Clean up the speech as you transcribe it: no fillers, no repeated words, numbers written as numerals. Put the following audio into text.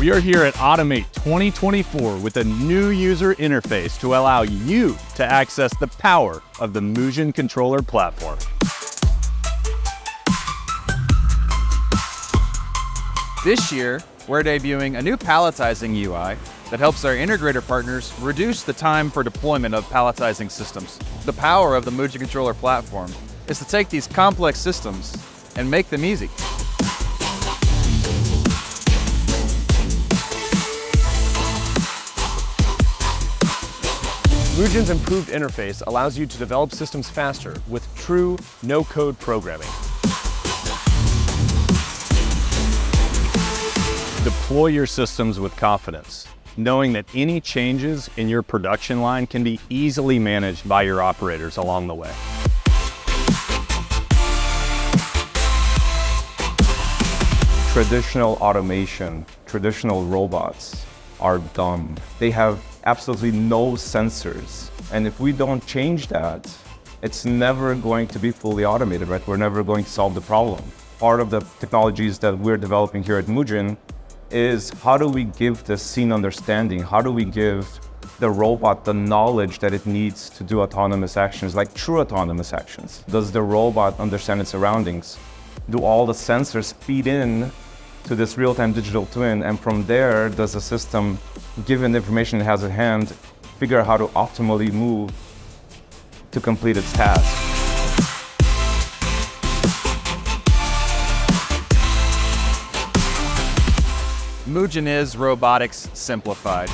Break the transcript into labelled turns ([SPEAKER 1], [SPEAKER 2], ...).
[SPEAKER 1] We are here at Automate 2024 with a new user interface to allow you to access the power of the MujinController platform.
[SPEAKER 2] This year, we're debuting a new palletizing UI that helps our integrator partners reduce the time for deployment of palletizing systems. The power of the MujinController platform is to take these complex systems and make them easy.
[SPEAKER 3] Mujin's improved interface allows you to develop systems faster with true no-code programming.
[SPEAKER 1] Deploy your systems with confidence, knowing that any changes in your production line can be easily managed by your operators along the way.
[SPEAKER 4] Traditional automation, traditional robots are dumb. They have absolutely no sensors. And if we don't change that, it's never going to be fully automated, right? We're never going to solve the problem. Part of the technologies that we're developing here at Mujin is how do we give the scene understanding? How do we give the robot the knowledge that it needs to do autonomous actions, like true autonomous actions? Does the robot understand its surroundings? Do all the sensors feed in to this real-time digital twin? And from there, does the system, given the information it has at hand, figure out how to optimally move to complete its task?
[SPEAKER 2] Mujin is robotics simplified.